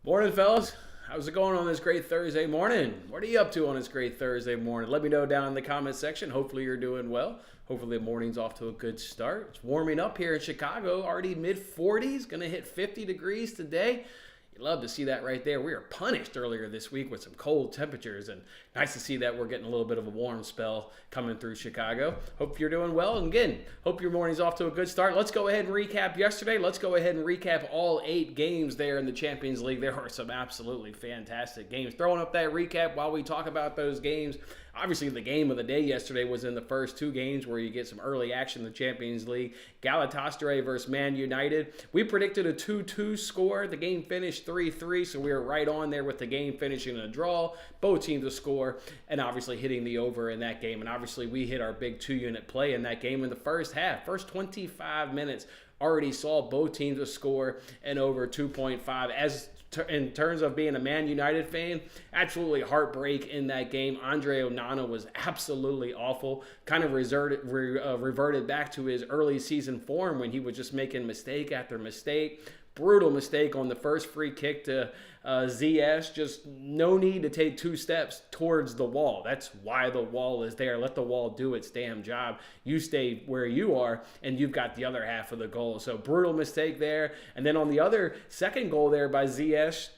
Morning, fellas. How's it going on this great Thursday morning? What are you up to on this great Thursday morning? Let me know down in the comment section. Hopefully you're doing well. Hopefully the morning's off to a good start. It's warming up here in Chicago, already mid-40s, going to hit 50 degrees today. You love to see that right there. We were punished earlier this week with some cold temperatures, and nice to see that we're getting a little bit of a warm spell coming through Chicago. Hope you're doing well, and again, hope your morning's off to a good start. Let's go ahead and recap yesterday. Let's go ahead and recap all 8 games there in the Champions League. There were some absolutely fantastic games. Throwing up that recap while we talk about those games. Obviously, the game of the day yesterday was in the first 2 games where you get some early action in the Champions League. Galatasaray versus Man United. We predicted a 2-2 score. The game finished 3-3, so we were right on there with the game finishing in a draw. Both teams to score, and obviously hitting the over in that game. And obviously, we hit our big 2-unit play in that game in the first half. First 25 minutes already saw both teams to score and over 2.5. In terms of being a Man United fan, absolutely heartbreak in that game. Andre Onana was absolutely awful. Kind of reverted back to his early season form when he was just making mistake after mistake. Brutal mistake on the first free kick to ZS. Just no need to take 2 steps towards the wall. That's why the wall is there. Let the wall do its damn job. You stay where you are, and you've got the other half of the goal. So brutal mistake there. And then on the other second goal there by ZS,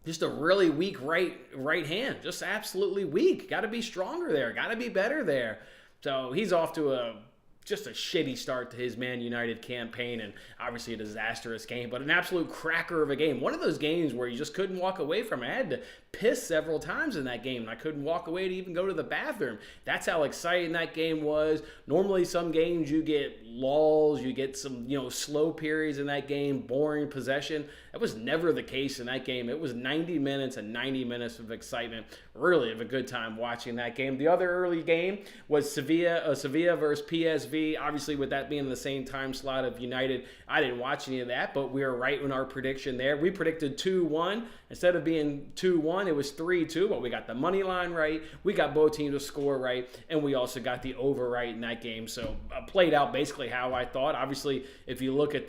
just a really weak right hand. Just absolutely weak. Got to be stronger there. Got to be better there. So he's off to just a shitty start to his Man United campaign, and obviously a disastrous game, but an absolute cracker of a game. One of those games where you just couldn't walk away from it. I had to piss several times in that game, and I couldn't walk away to even go to the bathroom. That's how exciting that game was. Normally, some games you get lulls, you get some, slow periods in that game, boring possession. That was never the case in that game. It was 90 minutes and 90 minutes of excitement. Really have a good time watching that game. The other early game was Sevilla versus PSV. Obviously, with that being in the same time slot of United, I didn't watch any of that, but we were right in our prediction there. We predicted 2-1. Instead of being 2-1, it was 3-2, but we got the money line right. We got both teams to score right, and we also got the over right in that game. So played out basically how I thought. Obviously, if you look at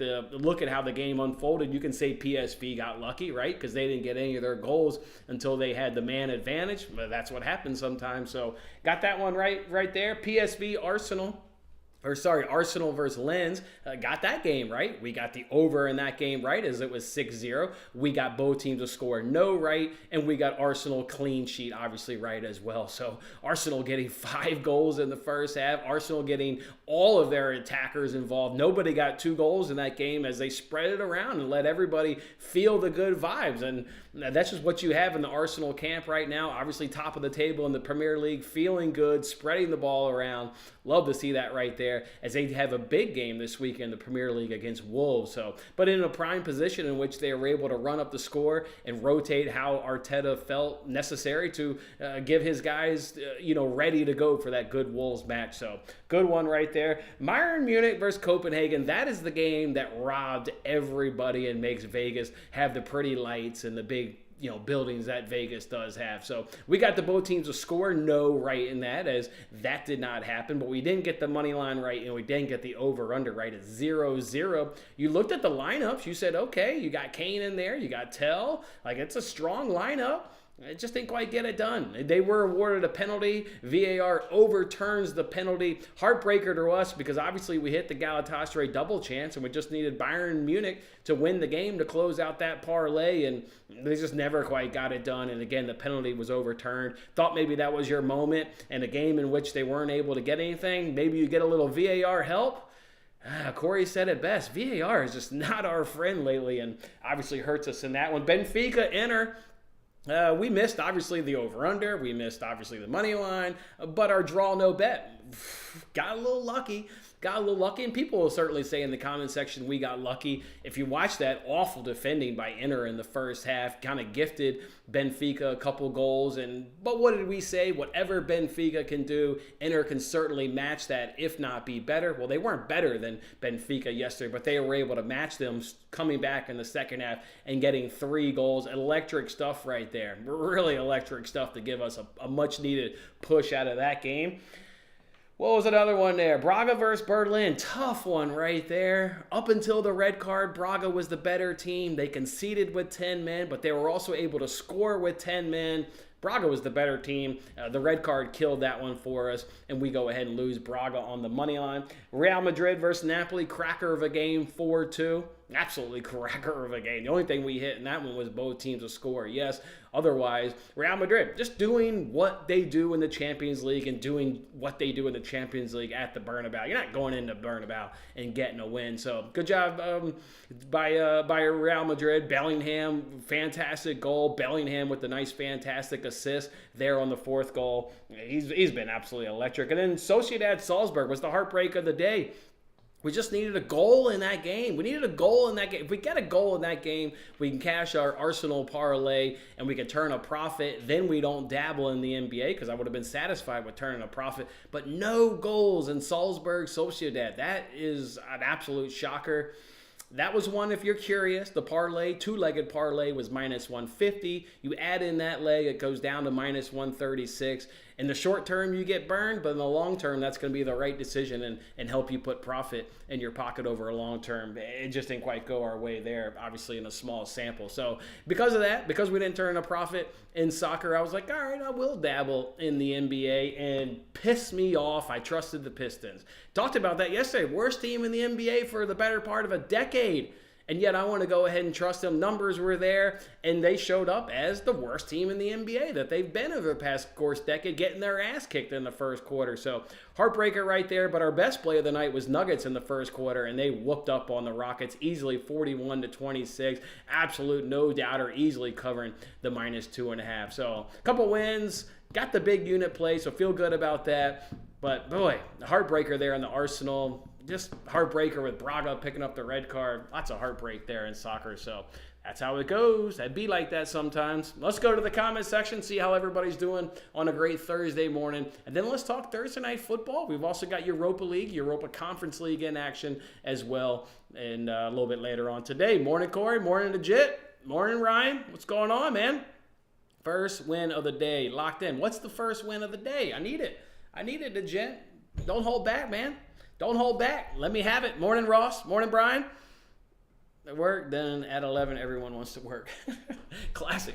how the game unfolded, you can say PSV got lucky, right? Because they didn't get any of their goals until they had the man advantage. But that's what happens sometimes. So got that one right there. PSV Arsenal versus Lens, got that game right. We got the over in that game right, as it was 6-0. We got both teams to score no right, and we got Arsenal clean sheet obviously right as well. So Arsenal getting 5 goals in the first half. Arsenal getting all of their attackers involved. Nobody got 2 goals in that game as they spread it around and let everybody feel the good vibes. And that's just what you have in the Arsenal camp right now. Obviously top of the table in the Premier League, feeling good, spreading the ball around. Love to see that right there, as they have a big game this week in the Premier League against Wolves. But in a prime position in which they were able to run up the score and rotate how Arteta felt necessary to give his guys, ready to go for that good Wolves match. So good one right there. Bayern Munich versus Copenhagen. That is the game that robbed everybody and makes Vegas have the pretty lights and the big buildings that Vegas does have. So we got the both teams to score no right in that, as that did not happen, but we didn't get the money line right, and we didn't get the over-under right at 0-0. You looked at the lineups, you said, okay, you got Kane in there, you got Tell, it's a strong lineup. It just didn't quite get it done. They were awarded a penalty. VAR overturns the penalty. Heartbreaker to us, because obviously we hit the Galatasaray double chance and we just needed Bayern Munich to win the game to close out that parlay, and they just never quite got it done. And again, the penalty was overturned. Thought maybe that was your moment, and a game in which they weren't able to get anything. Maybe you get a little VAR help. Corey said it best. VAR is just not our friend lately, and obviously hurts us in that one. Benfica, Inter. We missed, obviously, the over-under. We missed, obviously, the money line. But our draw no bet. Got a little lucky. And people will certainly say in the comment section we got lucky. If you watch that awful defending by Inter in the first half, kind of gifted Benfica a couple goals. But what did we say? Whatever Benfica can do, Inter can certainly match that, if not be better. Well, they weren't better than Benfica yesterday, but they were able to match them coming back in the second half and getting 3 goals. Electric stuff right there. Really electric stuff to give us a much-needed push out of that game. What was another one there? Braga versus Berlin. Tough one right there. Up until the red card, Braga was the better team. They conceded with 10 men, but they were also able to score with 10 men. Braga was the better team. The red card killed that one for us, and we go ahead and lose Braga on the money line. Real Madrid versus Napoli, cracker of a game, 4-2. Absolutely cracker of a game. The only thing we hit in that one was both teams to score, yes. Otherwise, Real Madrid just doing what they do in the Champions League and doing what they do in the Champions League at the Bernabeu. You're not going into Bernabeu and getting a win. So good job by Real Madrid. Bellingham, fantastic goal. Bellingham with the nice, fantastic assist there on the fourth goal. He's been absolutely electric. And then Sociedad Salzburg was the heartbreak of the day. We just needed a goal in that game. We needed a goal in that game. If we get a goal in that game, we can cash our Arsenal parlay and we can turn a profit. Then we don't dabble in the NBA because I would have been satisfied with turning a profit. But no goals in Salzburg Sociedad. That is an absolute shocker. That was one, if you're curious, the parlay, two-legged parlay was minus 150. You add in that leg, it goes down to minus 136. In the short term, you get burned, but in the long term, that's going to be the right decision and help you put profit in your pocket over a long term. It just didn't quite go our way there, obviously in a small sample. So because of that, because we didn't turn a profit in soccer, I was like, all right, I will dabble in the NBA, and piss me off. I trusted the Pistons. Talked about that yesterday. Worst team in the NBA for the better part of a decade. And yet I want to go ahead and trust them. Numbers were there, and they showed up as the worst team in the NBA that they've been over the past course decade, getting their ass kicked in the first quarter. So heartbreaker right there. But our best play of the night was Nuggets in the first quarter, and they whooped up on the Rockets easily, 41-26. Absolute no doubter, easily covering the minus 2.5. So a couple wins, got the big unit play, so feel good about that. But boy, the heartbreaker there in the Arsenal. Just heartbreaker with Braga picking up the red card. Lots of heartbreak there in soccer. So that's how it goes. That'd be like that sometimes. Let's go to the comment section, see how everybody's doing on a great Thursday morning. And then let's talk Thursday night football. We've also got Europa League, Europa Conference League in action as well. And a little bit later on today. Morning, Corey. Morning, Legit. Morning, Ryan. What's going on, man? First win of the day. Locked in. What's the first win of the day? I need it. Legit. Don't hold back, man. Don't hold back. Let me have it. Morning, Ross. Morning, Brian. At work, then at 11, everyone wants to work. Classic,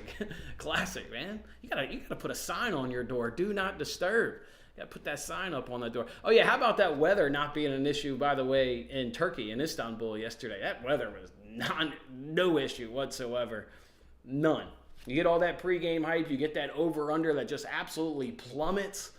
man. You gotta put a sign on your door. Do not disturb. You gotta put that sign up on the door. Oh yeah, how about that weather not being an issue? By the way, in Turkey, in Istanbul yesterday, that weather was no issue whatsoever. None. You get all that pregame hype. You get that over/under that just absolutely plummets.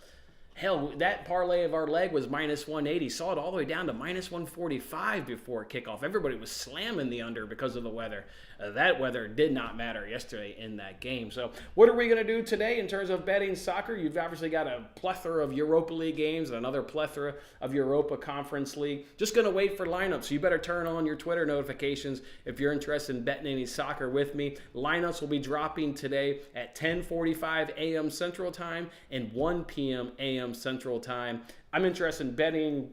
Hell, that parlay of our leg was minus 180. Saw it all the way down to minus 145 before kickoff. Everybody was slamming the under because of the weather. That weather did not matter yesterday in that game. So what are we going to do today in terms of betting soccer? You've obviously got a plethora of Europa League games and another plethora of Europa Conference League. Just going to wait for lineups. So you better turn on your Twitter notifications if you're interested in betting any soccer with me. Lineups will be dropping today at 10:45 a.m. Central Time and 1 p.m. a.m. Central Time. I'm interested in betting,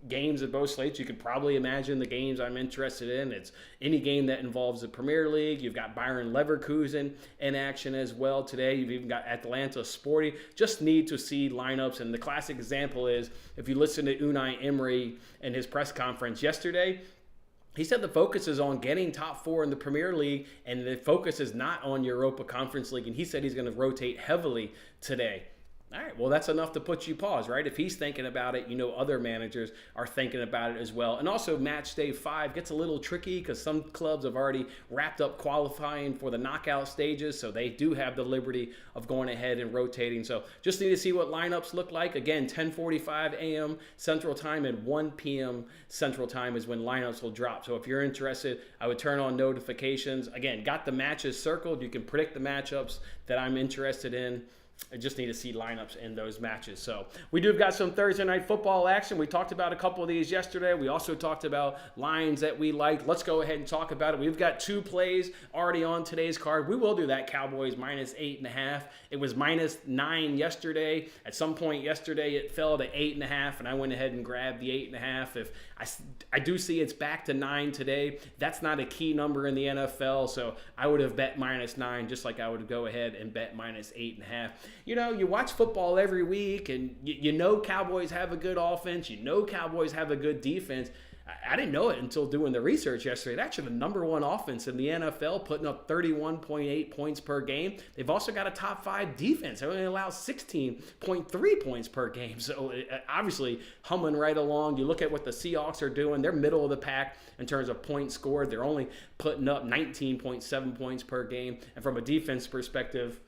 games at both slates. You could probably imagine the games I'm interested in. It's any game that involves the Premier League. You've got Bayern Leverkusen in action as well today. You've even got Atlanta Sporting. Just need to see lineups. And the classic example is if you listen to Unai Emery in his press conference yesterday, he said the focus is on getting top four in the Premier League, and the focus is not on Europa Conference League. And he said he's going to rotate heavily today. All right, well, that's enough to put you pause, right? If he's thinking about it, other managers are thinking about it as well. And also, match day 5 gets a little tricky because some clubs have already wrapped up qualifying for the knockout stages, so they do have the liberty of going ahead and rotating. So just need to see what lineups look like. Again, 10:45 a.m. Central Time and 1 p.m. Central Time is when lineups will drop. So if you're interested, I would turn on notifications. Again, got the matches circled. You can predict the matchups that I'm interested in. I just need to see lineups in those matches. So we do have got some Thursday night football action. We talked about a couple of these yesterday. We also talked about lines that we liked. Let's go ahead and talk about it. We've got 2 plays already on today's card. We will do that Cowboys minus 8.5. It was minus 9 yesterday. At some point yesterday, it fell to 8.5, and I went ahead and grabbed the 8.5. If I do see it's back to 9 today. That's not a key number in the NFL, so I would have bet -9, just like I would go ahead and bet -8.5. You know, you watch football every week, and you know Cowboys have a good offense. You know Cowboys have a good defense. I didn't know it until doing the research yesterday. They're actually the number 1 offense in the NFL, putting up 31.8 points per game. They've also got a top 5 defense. They only allow 16.3 points per game. So obviously humming right along. You look at what the Seahawks are doing. They're middle of the pack in terms of points scored. They're only putting up 19.7 points per game. And from a defense perspective,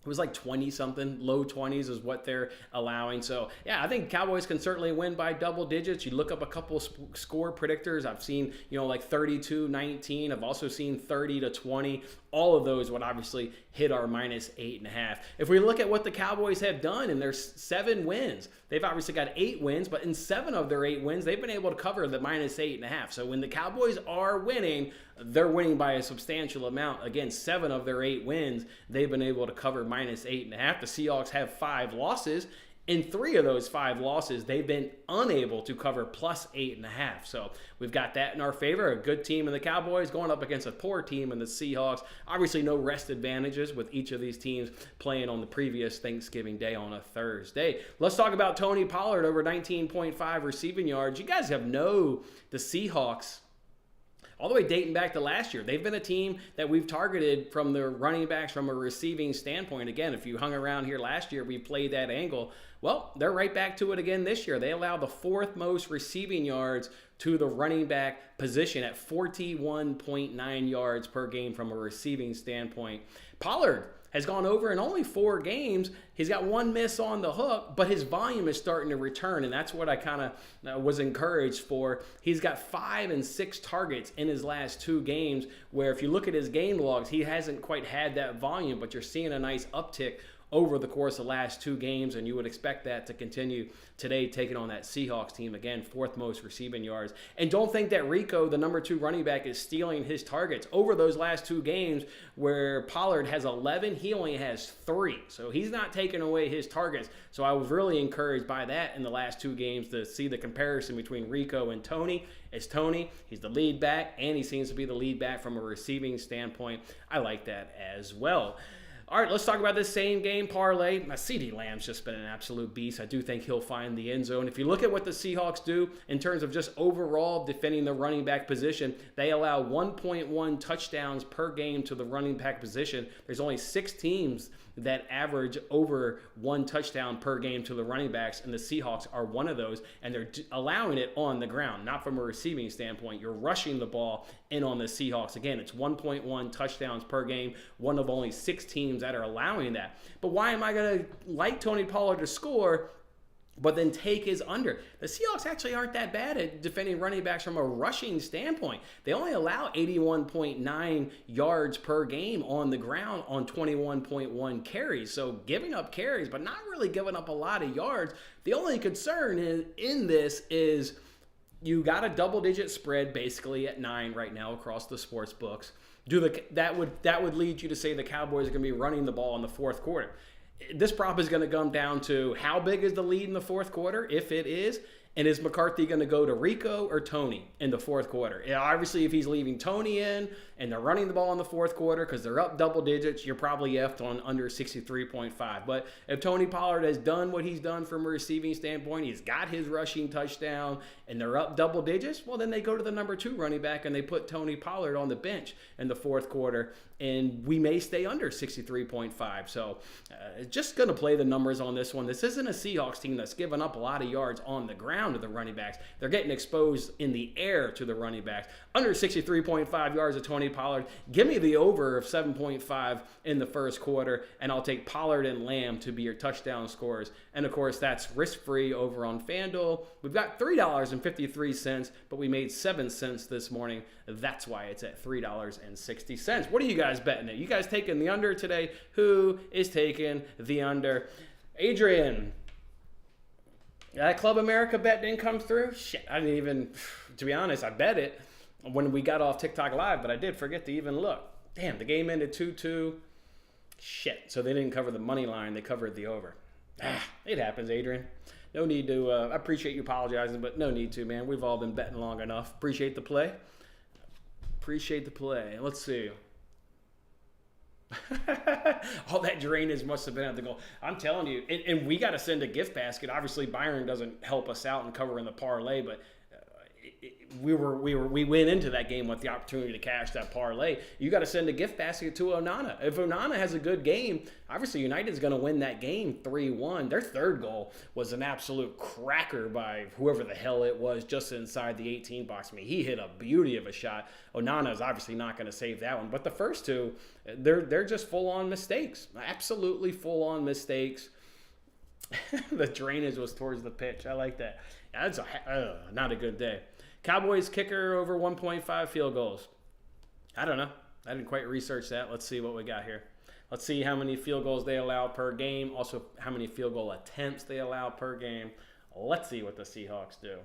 it was like 20-something, low 20s is what they're allowing. So, yeah, I think Cowboys can certainly win by double digits. You look up a couple score predictors. I've seen, like 32-19. I've also seen 30-20. All of those would obviously hit our -8.5. If we look at what the Cowboys have done in their 7 wins, they've obviously got 8 wins, but in 7 of their 8 wins, they've been able to cover the -8.5. So when the Cowboys are winning, they're winning by a substantial amount. Again, 7 of their 8 wins, they've been able to cover -8.5. The Seahawks have 5 losses. In 3 of those 5 losses, they've been unable to cover +8.5. So we've got that in our favor. A good team in the Cowboys going up against a poor team in the Seahawks. Obviously, no rest advantages with each of these teams playing on the previous Thanksgiving Day on a Thursday. Let's talk about Tony Pollard over 19.5 receiving yards. You guys have know the Seahawks all the way dating back to last year. They've been a team that we've targeted from the running backs from a receiving standpoint. Again, if you hung around here last year, we played that angle. Well, they're right back to it again this year. They allow the 4th most receiving yards to the running back position at 41.9 yards per game from a receiving standpoint. Pollard has gone over in only 4 games. He's got 1 miss on the hook, but his volume is starting to return, and that's what I kind of was encouraged for. He's got 5 and 6 targets in his last 2 games, where if you look at his game logs, he hasn't quite had that volume, but you're seeing a nice uptick over the course of the last 2 games, and you would expect that to continue today, taking on that Seahawks team. Again, 4th most receiving yards. And don't think that Rico, the number 2 running back, is stealing his targets. Over those last 2 games where Pollard has 11, he only has 3. So he's not taking away his targets. So I was really encouraged by that in the last 2 games to see the comparison between Rico and Tony. It's Tony, he's the lead back, and he seems to be the lead back from a receiving standpoint. I like that as well. All right, let's talk about this same game parlay. Now, CeeDee Lamb's just been an absolute beast. I do think he'll find the end zone. If you look at what the Seahawks do in terms of just overall defending the running back position, they allow 1.1 touchdowns per game to the running back position. There's only 6 teams that average over 1 touchdown per game to the running backs, and the Seahawks are one of those, and they're allowing it on the ground, not from a receiving standpoint. You're rushing the ball in on the Seahawks. Again, it's 1.1 touchdowns per game, one of only 6 teams that are allowing that. But why am I going to like Tony Pollard to score but then take his under? The Seahawks actually aren't that bad at defending running backs from a rushing standpoint. They only allow 81.9 yards per game on the ground on 21.1 carries. So giving up carries, but not really giving up a lot of yards. The only concern in this is you got a double-digit spread basically at 9 right now across the sports books. That would lead you to say the Cowboys are going to be running the ball in the 4th quarter. This prop is going to come down to how big is the lead in the 4th quarter, if it is, and is McCarthy going to go to Rico or Tony in the 4th quarter? Yeah, obviously, if he's leaving Tony in and they're running the ball in the 4th quarter because they're up double digits, you're probably effed on under 63.5. But if Tony Pollard has done what he's done from a receiving standpoint, he's got his rushing touchdown, and they're up double digits, well, then they go to the number 2 running back and they put Tony Pollard on the bench in the 4th quarter, and we may stay under 63.5. So just going to play the numbers on this one. This isn't a Seahawks team that's given up a lot of yards on the ground to the running backs. They're getting exposed in the air to the running backs. Under 63.5 yards of Tony Pollard. Give me the over of 7.5 in the 1st quarter, and I'll take Pollard and Lamb to be your touchdown scorers. And, of course, that's risk-free over on FanDuel. We've got $3.53, but we made 7 cents this morning. That's why it's at $3.60. What are you guys betting at? You guys taking the under today? Who is taking the under? Adrian, that Club America bet didn't come through? Shit, I didn't even, to be honest, I bet it when we got off TikTok Live, but I did forget to even look. Damn, the game ended 2-2. Shit, so they didn't cover the money line. They covered the over. It happens, Adrian. no need to. I appreciate you apologizing, but no need to, man. We've all been betting long enough. Appreciate the play. Appreciate the play. Let's see. All that drainage must have been at the goal. I'm telling you, and we got to send a gift basket. Obviously, Byron doesn't help us out in covering the parlay, but we went into that game with the opportunity to cash that parlay. You got to send a gift basket to Onana. If Onana has a good game, obviously United's going to win that game 3-1. Their third goal was an absolute cracker by whoever the hell it was just inside the 18 box. I mean, he hit a beauty of a shot. Onana is obviously not going to save that one, but the first two, they're just full-on mistakes. Absolutely full-on mistakes. The drainage was towards the pitch. I like that. That's not a good day. Cowboys kicker over 1.5 field goals. I don't know. I didn't quite research that. Let's see what we got here. Let's see how many field goals they allow per game. Also, how many field goal attempts they allow per game. Let's see what the Seahawks do.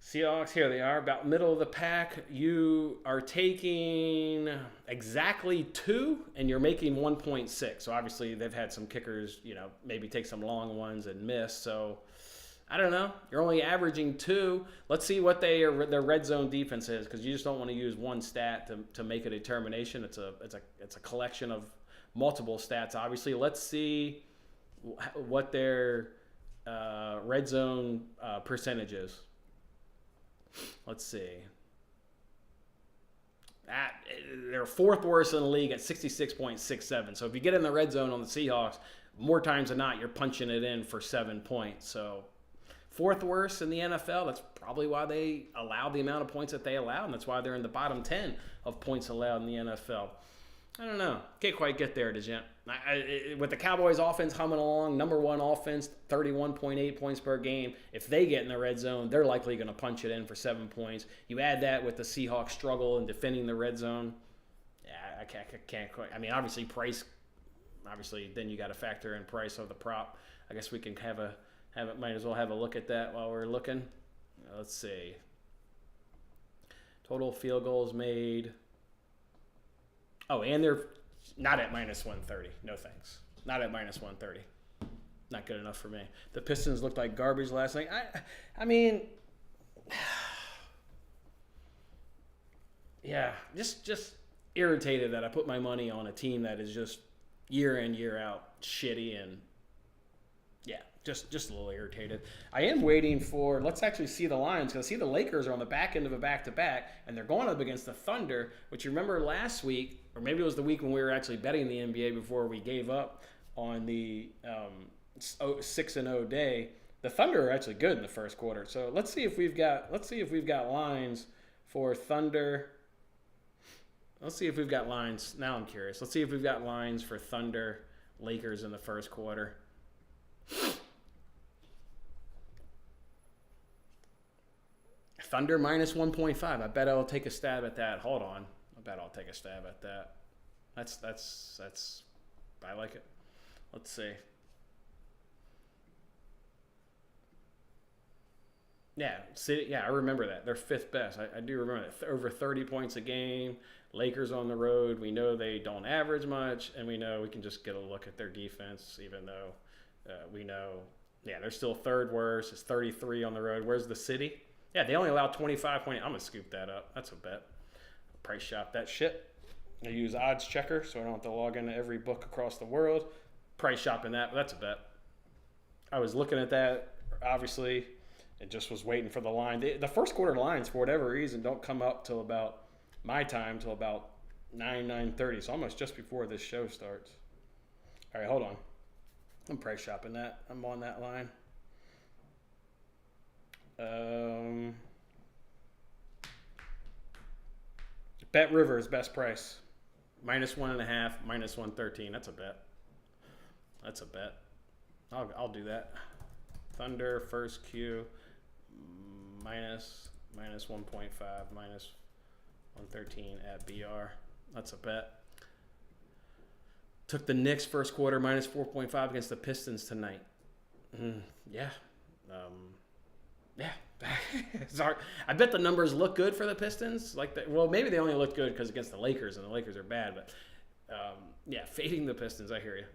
Seahawks, here they are, about middle of the pack. You are taking exactly 2, and you're making 1.6. So obviously they've had some kickers, maybe take some long ones and miss. So I don't know. You're only averaging 2. Let's see what their red zone defense is, because you just don't want to use one stat to make a determination. It's a collection of multiple stats. Obviously, let's see what their red zone percentage is. Let's see. They're 4th worst in the league at 66.67. So if you get in the red zone on the Seahawks, more times than not, you're punching it in for 7 points. So 4th worst in the NFL. That's probably why they allow the amount of points that they allow, and that's why they're in the bottom 10 of points allowed in the NFL. I don't know. Can't quite get there, Dejent. With the Cowboys offense humming along, number 1 offense, 31.8 points per game. If they get in the red zone, they're likely going to punch it in for 7 points. You add that with the Seahawks struggle in defending the red zone. Yeah, I can't quite. I mean, obviously, price. Obviously, then you got to factor in price of the prop. I guess we can might as well have a look at that while we're looking. Let's see. Total field goals made. Oh, and they're not at -130. No thanks. Not at -130. Not good enough for me. The Pistons looked like garbage last night. I mean, yeah, just irritated that I put my money on a team that is just year in, year out shitty, and yeah, just a little irritated. I am waiting for, let's actually see the lines, because I see the Lakers are on the back end of a back-to-back, and they're going up against the Thunder, which you remember last week, or maybe it was the week when we were actually betting the NBA before we gave up on the 6-0 day. The Thunder are actually good in the first quarter. So let's see if we've got lines for Thunder. Let's see if we've got lines. Now I'm curious. Let's see if we've got lines for Thunder Lakers in the first quarter. Thunder -1.5. I bet I'll take a stab at that. Hold on. I bet I'll take a stab at that. That's I like it. Let's see. Yeah, City. Yeah, I remember that. They're 5th best. I do remember that. Over 30 points a game. Lakers on the road. We know they don't average much, and we know we can just get a look at their defense, even though we know, yeah, they're still 3rd worst. It's 33 on the road. Where's the City? Yeah, they only allow 25 points. I'm going to scoop that up. That's a bet. Price shop that shit. I use Odds Checker, so I don't have to log into every book across the world. Price shopping that. That's a bet. I was looking at that, obviously, and just was waiting for the line. The first quarter lines, for whatever reason, don't come up till about my time, till about 9:30, so almost just before this show starts. All right, hold on. I'm price shopping that. I'm on that line. Bet Rivers best price, -1.5, -113. That's a bet. That's a bet. I'll do that. Thunder first Q -1.5, -113 at BR. That's a bet. Took the Knicks first quarter -4.5 against the Pistons tonight. Yeah. Yeah. Sorry. I bet the numbers look good for the Pistons. Well, maybe they only look good because against the Lakers, and the Lakers are bad. But yeah, fading the Pistons. I hear you.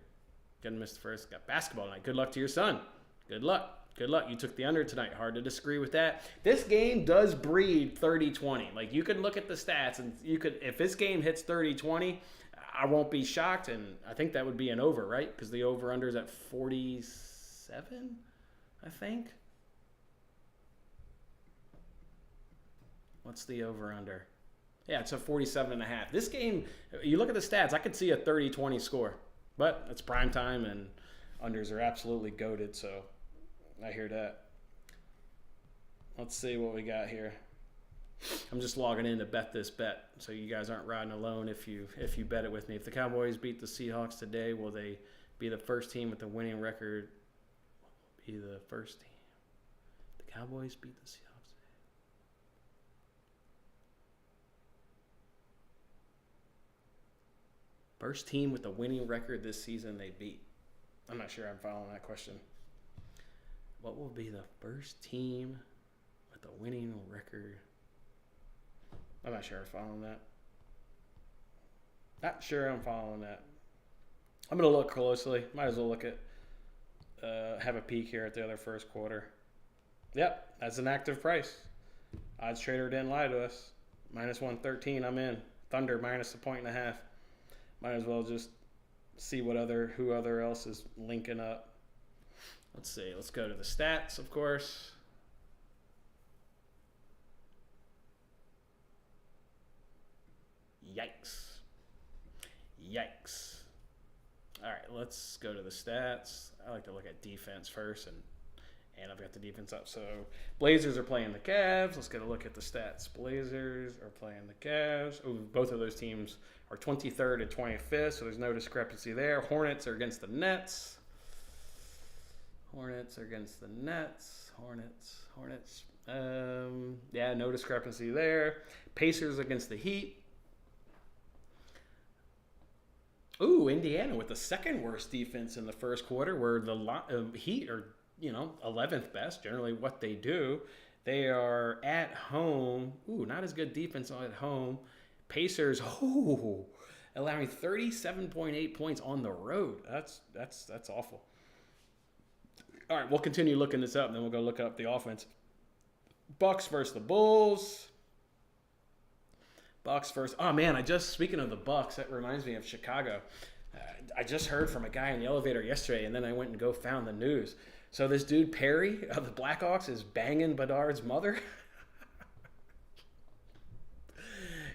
Gonna miss the first. Got basketball tonight. Good luck to your son. Good luck. Good luck. You took the under tonight. Hard to disagree with that. This game does breed 30-20. Like, you could look at the stats, and you could, if this game hits 30-20, I won't be shocked, and I think that would be an over, right? Because the over-under is at 47, I think. What's the over-under? Yeah, it's a 47.5. This game, you look at the stats, I could see a 30-20 score. But it's prime time, and unders are absolutely goated, so I hear that. Let's see what we got here. I'm just logging in to bet this bet, so you guys aren't riding alone if you bet it with me. If the Cowboys beat the Seahawks today, will they be the first team with the winning record? Be the first team. The Cowboys beat the Seahawks today. First team with the winning record this season they beat. I'm not sure I'm following that question. What will be the first team with a winning record? I'm not sure I'm following that. Not sure I'm following that. I'm going to look closely. Might as well look at, have a peek here at the other first quarter. Yep, that's an active price. Odds Trader didn't lie to us. Minus 113, I'm in. Thunder minus a 1.5. Might as well just see who other else is linking up. Let's see. Let's go to the stats, of course. Yikes. All right, let's go to the stats. I like to look at defense first, and I've got the defense up. So Blazers are playing the Cavs. Let's get a look at the stats. Blazers are playing the Cavs. Oh, both of those teams are 23rd and 25th, so there's no discrepancy there. Hornets are against the Nets. Hornets. Yeah, no discrepancy there. Pacers against the Heat. Ooh, Indiana with the second worst defense in the first quarter, where the Heat are, 11th best, generally what they do. They are at home. Ooh, not as good defense at home. Pacers, allowing 37.8 points on the road. That's awful. All right, we'll continue looking this up, and then we'll go look up the offense. Bucks versus the Bulls. Bucks first. Oh, man, speaking of the Bucks, that reminds me of Chicago. I just heard from a guy in the elevator yesterday, and then I went and found the news. So this dude, Perry, of the Blackhawks, is banging Bedard's mother.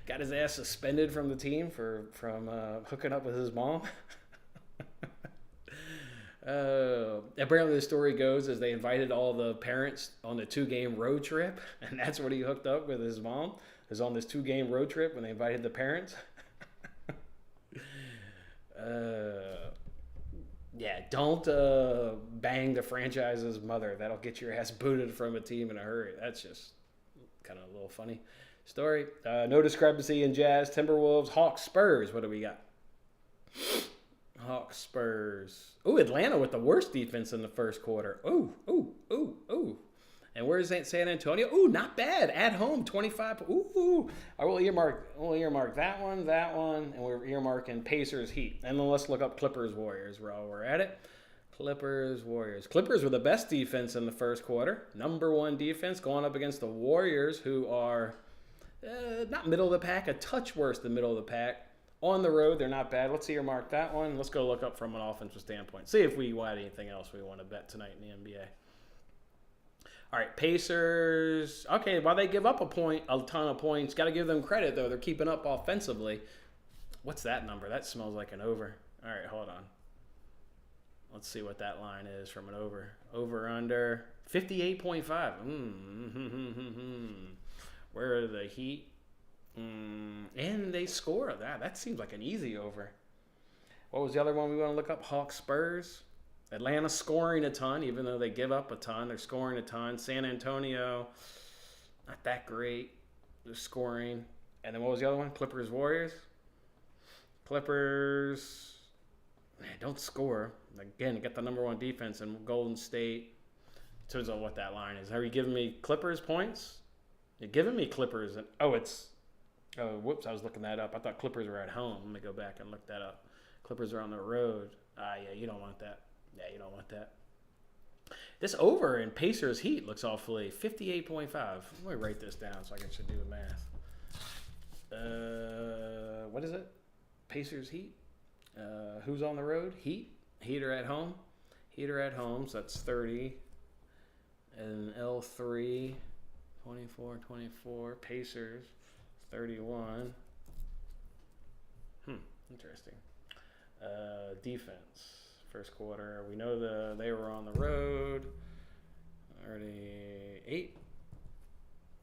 Got his ass suspended from the team from hooking up with his mom. Apparently the story goes as they invited all the parents on a 2-game road trip, and that's what he hooked up with his mom. Was on this 2-game road trip when they invited the parents. Yeah, don't bang the franchise's mother. That'll get your ass booted from a team in a hurry. That's just kind of a little funny story. No discrepancy in Jazz, Timberwolves, Hawks, Spurs. What do we got? Hawks, Spurs. Ooh, Atlanta with the worst defense in the first quarter. Ooh. And where's San Antonio? Ooh, not bad. At home, 25. Ooh. I will earmark that one, and we're earmarking Pacers, Heat. And then let's look up Clippers, Warriors while we're at it. Clippers, Warriors. Clippers were the best defense in the first quarter. Number 1 defense going up against the Warriors, who are not middle of the pack, a touch worse than middle of the pack. On the road, they're not bad. Let's earmark that one. Let's go look up from an offensive standpoint. See if we had anything else we want to bet tonight in the NBA. All right, Pacers. Okay, while they give up a ton of points, got to give them credit, though. They're keeping up offensively. What's that number? That smells like an over. All right, hold on. Let's see what that line is from an over. Over, under, 58.5. Where are the Heat? And they score that. That seems like an easy over. What was the other one we want to look up? Hawks, Spurs. Atlanta scoring a ton, even though they give up a ton. They're scoring a ton. San Antonio, not that great. They're scoring. And then what was the other one? Clippers, Warriors. Clippers, man, don't score. Again, you got the number 1 defense in Golden State. In terms of what that line is. Are you giving me Clippers points? You're giving me Clippers. Oh, whoops, I was looking that up. I thought Clippers were at home. Let me go back and look that up. Clippers are on the road. Yeah, you don't want that. Yeah, you don't want that. This over in Pacers Heat looks awfully 58.5. Let me write this down so I can actually do the math. What is it? Pacers Heat. Who's on the road? Heat. Heat are at home. Heat are at home, so that's 30. And L3, 24. Pacers, 31. Interesting. Defense. First quarter, we know they were on the road. 38.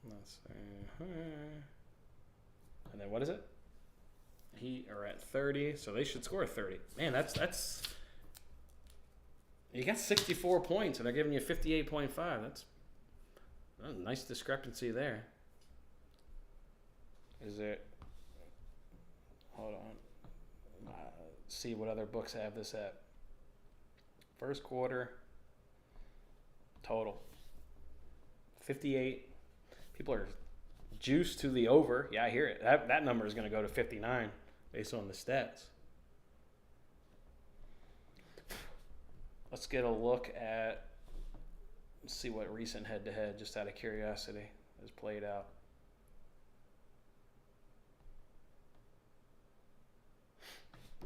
Let's see. And then what is it? Heat are at 30, so they should score 30. Man, that's you got 64 points, and they're giving you 58.5. That's a nice discrepancy there. Is it? Hold on. See what other books have this at. First quarter total 58. People are juiced to the over. Yeah, I hear it. That number is going to go to 59 based on the stats. Let's get a look at, see what recent head-to-head, just out of curiosity, has played out.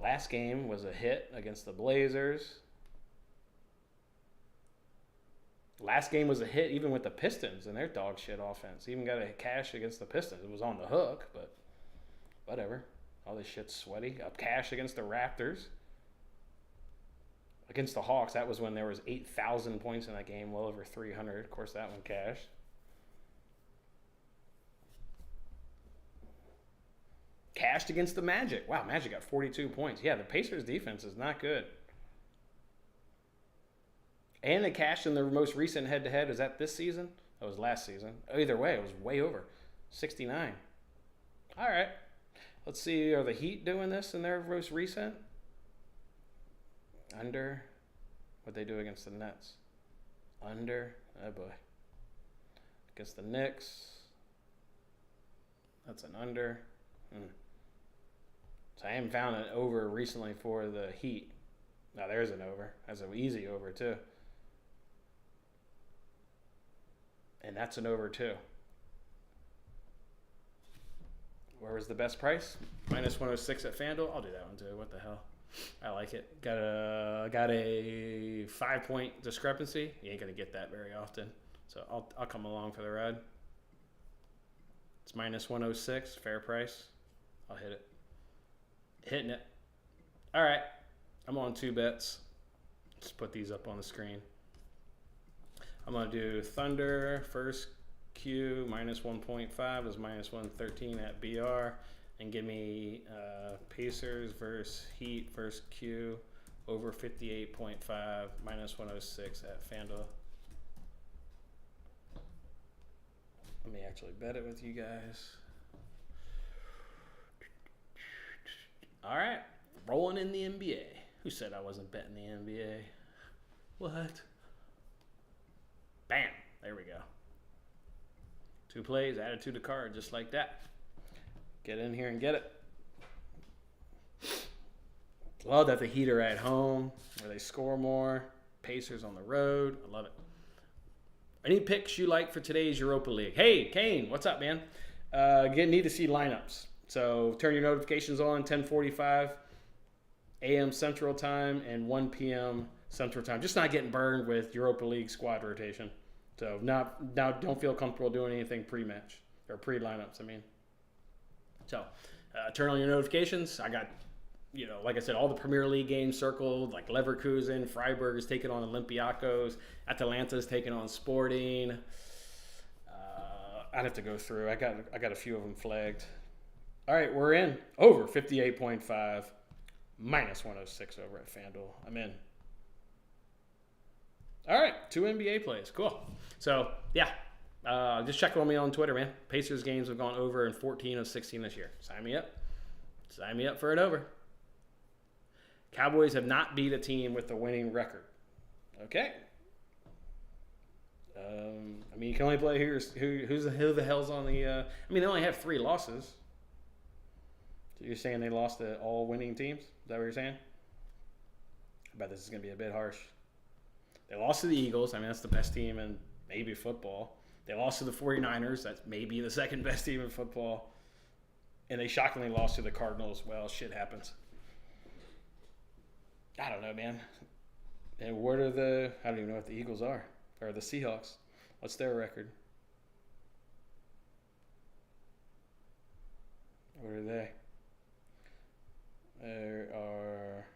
Last game was a hit against the Blazers. Last game was a hit even with the Pistons and their dog shit offense. Even got a cash against the Pistons. It was on the hook, but whatever. All this shit's sweaty. Up cash against the Raptors. Against the Hawks, that was when there was 8,000 points in that game, well over 300. Of course, that one cashed. Cashed against the Magic. Wow, Magic got 42 points. Yeah, the Pacers' defense is not good. And they cashed in their most recent head-to-head. Is that this season? That was last season. Either way, it was way over. 69. All right. Let's see. Are the Heat doing this in their most recent? Under. What'd they do against the Nets? Under. Oh, boy. Against the Knicks. That's an under. So I haven't found an over recently for the Heat. Now, there's an over. That's an easy over, too. And that's an over, too. Where was the best price? Minus 106 at FanDuel. I'll do that one, too. What the hell? I like it. Got a 5-point discrepancy. You ain't going to get that very often. So I'll come along for the ride. It's minus 106. Fair price. I'll hit it. Hitting it. All right. I'm on 2 bets. Let's put these up on the screen. I'm going to do Thunder, first Q, minus 1.5 is minus 113 at BR. And give me Pacers versus Heat, first Q, over 58.5, minus 106 at FanDuel. Let me actually bet it with you guys. All right. Rolling in the NBA. Who said I wasn't betting the NBA? What? Bam. There we go. 2 plays, added to the card, just like that. Get in here and get it. Love that the Heat are at home, where they score more. Pacers on the road. I love it. Any picks you like for today's Europa League? Hey, Kane, what's up, man? Need to see lineups. So turn your notifications on, 10:45 a.m. Central Time and 1 p.m. Central Time. Just not getting burned with Europa League squad rotation. So now don't feel comfortable doing anything pre-match or pre-lineups, I mean. So turn on your notifications. I got, like I said, all the Premier League games circled, like Leverkusen, Freiburg is taking on Olympiacos, Atalanta's taking on Sporting. I'd have to go through. I got a few of them flagged. All right, we're in. Over 58.5, minus 106 over at FanDuel. I'm in. All right, 2 NBA plays. Cool. So, yeah, just check on me on Twitter, man. Pacers games have gone over in 14 of 16 this year. Sign me up. Sign me up for it over. Cowboys have not beat a team with a winning record. Okay. You can only play who the hell's on the. They only have 3 losses. So you're saying they lost to all winning teams? Is that what you're saying? I bet this is going to be a bit harsh. They lost to the Eagles. I mean, that's the best team in maybe football. They lost to the 49ers. That's maybe the second best team in football. And they shockingly lost to the Cardinals. Well, shit happens. I don't know, man. And what are the... I don't even know what the Eagles are. Or the Seahawks. What's their record? What are they? There are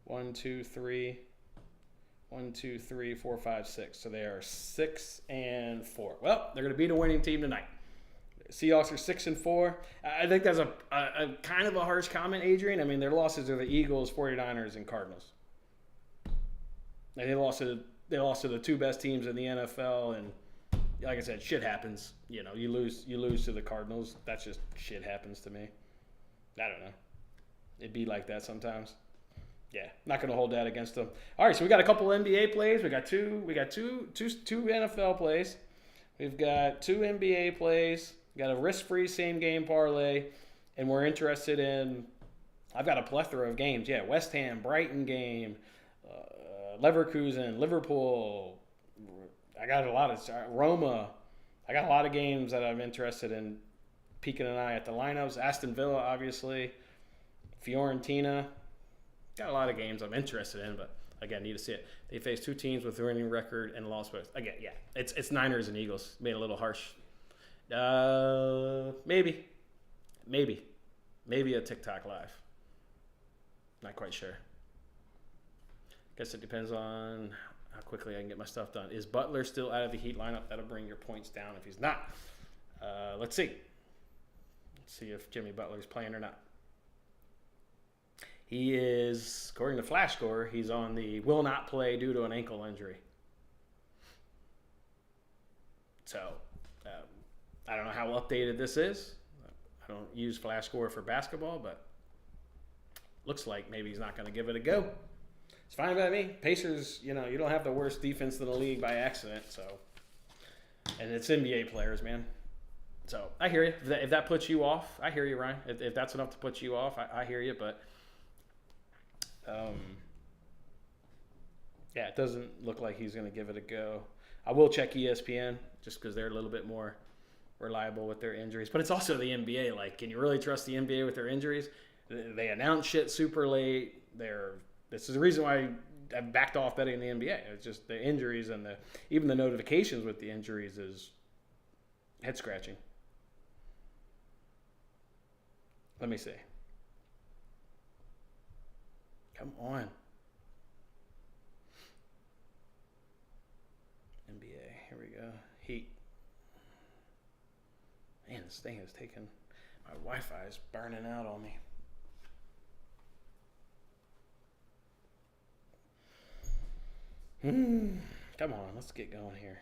1, 2, 3, 4, 5, 6. So they are 6 and 4. Well, they're going to beat a winning team tonight. Seahawks are 6 and 4. I think that's a kind of a harsh comment, Adrian. I mean, their losses are the Eagles, 49ers, and Cardinals. And they lost to the two best teams in the NFL, and like I said, shit happens. You know, you lose to the Cardinals. That's just shit happens to me. I don't know. It'd be like that sometimes. Yeah, not going to hold that against them. All right, so we got a couple NBA plays. We got two NFL plays. We've got 2 NBA plays. We got a risk-free same-game parlay, and we're interested in. I've got a plethora of games. Yeah, West Ham, Brighton game, Leverkusen, Liverpool. I got a lot of Roma. I got a lot of games that I'm interested in peeking an eye at the lineups. Aston Villa, obviously. Fiorentina. Got a lot of games I'm interested in, but again, need to see it. They face 2 teams with a winning record and lost both. Again, yeah, it's Niners and Eagles. Made it a little harsh. Maybe a TikTok live. Not quite sure. Guess it depends on how quickly I can get my stuff done. Is Butler still out of the Heat lineup? That'll bring your points down if he's not. Let's see. Let's see if Jimmy Butler's playing or not. He is, according to Flash Score, he's on the will not play due to an ankle injury. So, I don't know how updated this is. I don't use Flash Score for basketball, but looks like maybe he's not going to give it a go. It's fine by me. Pacers, you don't have the worst defense in the league by accident, so. And it's NBA players, man. So, I hear you. If that puts you off, I hear you, Ryan. If that's enough to put you off, I hear you, but... yeah, it doesn't look like he's going to give it a go. I will check ESPN just because they're a little bit more reliable with their injuries. But it's also the NBA. Like, can you really trust the NBA with their injuries? They announce shit super late. This is the reason why I've backed off betting the NBA. It's just the injuries and even the notifications with the injuries is head scratching. Let me see. Come on. NBA, here we go. Heat. Man, this thing is taking... My Wi-Fi is burning out on me. Come on, let's get going here.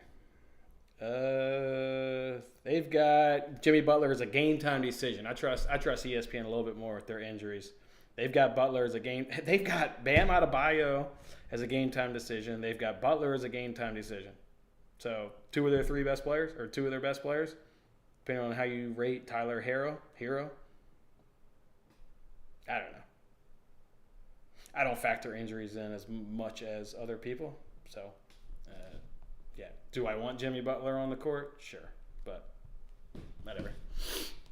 They've got Jimmy Butler as a game time decision. I trust ESPN a little bit more with their injuries. They've got Butler as a game. They've got Bam Adebayo as a game time decision. They've got Butler as a game time decision. So 2 of their 3 best players, or 2 of their best players, depending on how you rate Tyler Hero. I don't know. I don't factor injuries in as much as other people. So, yeah. Do I want Jimmy Butler on the court? Sure. But whatever.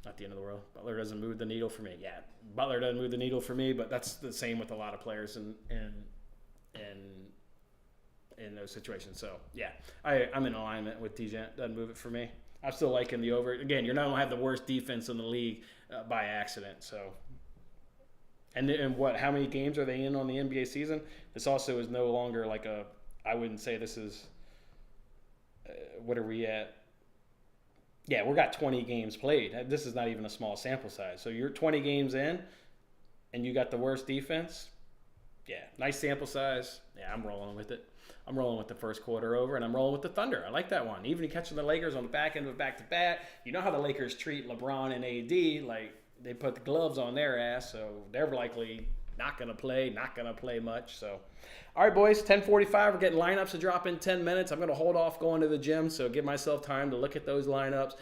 Not the end of the world. Butler doesn't move the needle for me. Yeah, Butler doesn't move the needle for me, but that's the same with a lot of players in those situations. So, yeah, I'm in alignment with TJ. Doesn't move it for me. I'm still liking the over. Again, you're not going to have the worst defense in the league by accident. So, and what? How many games are they in on the NBA season? This also is no longer like I wouldn't say this is. What are we at? Yeah, we got 20 games played. This is not even a small sample size. So you're 20 games in, and you got the worst defense. Yeah, nice sample size. Yeah, I'm rolling with it. I'm rolling with the first quarter over, and I'm rolling with the Thunder. I like that one. Even catching the Lakers on the back end of back-to-back. You know how the Lakers treat LeBron and AD. Like, they put the gloves on their ass, so they're likely not going to play much. So, all right, boys, 10:45. We're getting lineups to drop in 10 minutes. I'm going to hold off going to the gym, so give myself time to look at those lineups.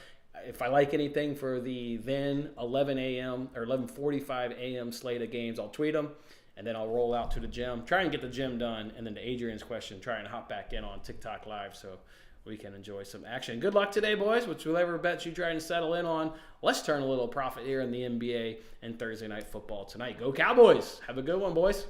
If I like anything for the then 11 a.m. or 11:45 a.m. slate of games, I'll tweet them, and then I'll roll out to the gym, try and get the gym done, and then to Adrian's question, try and hop back in on TikTok Live so we can enjoy some action. Good luck today, boys, with whatever bets you try and settle in on. Let's turn a little profit here in the NBA and Thursday Night Football tonight. Go Cowboys! Have a good one, boys.